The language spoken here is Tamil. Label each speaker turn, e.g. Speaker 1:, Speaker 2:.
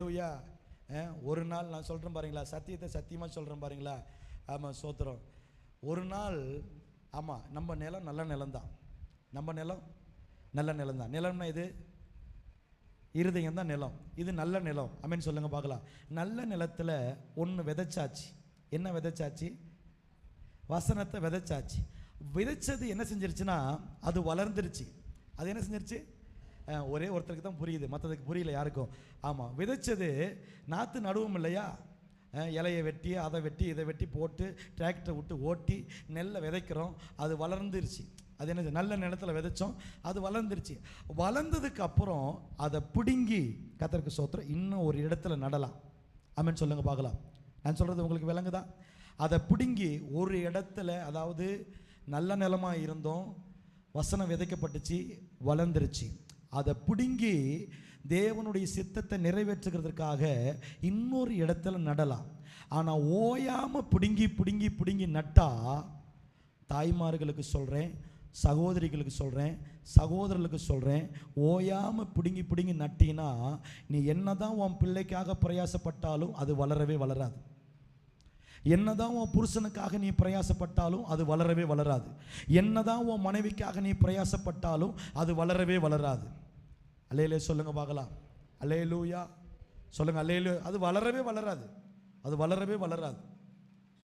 Speaker 1: ஹல்லேலூயா. ஒரு நாள் நான் சொல்கிறேன் பாருங்களா, சத்தியத்தை சத்தியமாக சொல்கிறேன் பாருங்களா. ஆமாம், சோத்திரம். ஒரு நாள் ஆமாம், நம்ம நிலம் நல்ல நிலம்தான். நம்ம நிலம் நல்ல நிலம் தான். நிலம்னா இது இருதயம் தான் நிலம். இது நல்ல நிலம். அமேன் சொல்லுங்க பார்க்கலாம். நல்ல நிலத்தில் ஒன்று விதைச்சாச்சு. என்ன விதைச்சாச்சு? வசனத்தை விதைச்சாச்சு. விதைச்சது என்ன செஞ்சிருச்சுன்னா அது வளர்ந்துருச்சு. அது என்ன செஞ்சிருச்சு? ஒரே ஒருத்தருக்கு தான் புரியுது, மற்றதுக்கு புரியல யாருக்கும். ஆமாம், விதைச்சது நாற்று நடுவும் இல்லையா? இலையை வெட்டி அதை வெட்டி இதை வெட்டி போட்டு டிராக்டரை விட்டு ஓட்டி நெல்லை விதைக்கிறோம். அது வளர்ந்துருச்சு. அது என்ன, நல்ல நிலத்தில் விதைச்சோம், அது வளர்ந்துருச்சு. வளர்ந்ததுக்கு அப்புறம் அதை பிடுங்கி கர்த்தருக்கு ஸ்தோத்திரம் இன்னும் ஒரு இடத்துல நடலாம். ஆமென் சொல்லுங்க பார்க்கலாம். நான் சொல்கிறது உங்களுக்கு விளங்குதா? அதை பிடுங்கி ஒரு இடத்துல, அதாவது நல்ல நிலமாக இருந்தோம், வசனம் விதைக்கப்பட்டுச்சு, வளர்ந்துருச்சு. அதை பிடுங்கி தேவனுடைய சித்தத்தை நிறைவேற்றுகிறதுக்காக இன்னொரு இடத்துல நடலாம். ஆனால் ஓயாமல் பிடுங்கி பிடுங்கி பிடுங்கி நட்டா, தாய்மார்களுக்கு சொல்கிறேன், சகோதரிகளுக்கு சொல்கிறேன், சகோதரர்களுக்கு சொல்கிறேன், ஓயாமல் பிடுங்கி பிடுங்கி நட்டினா நீ என்ன தான் உன் பிள்ளைக்காக பிரயாசப்பட்டாலும் அது வளரவே வளராது. என்னதான் உன் புருஷனுக்காக நீ பிரயாசப்பட்டாலும் அது வளரவே வளராது. என்னதான் உன் மனைவிக்காக நீ பிரயாசப்பட்டாலும் அது வளரவே வளராது. அல்லேலூயா சொல்லுங்க பார்க்கலாம். அல்லேலூயா சொல்லுங்க. அல்லேலூயா. அது வளரவே வளராது. அது வளரவே வளராது.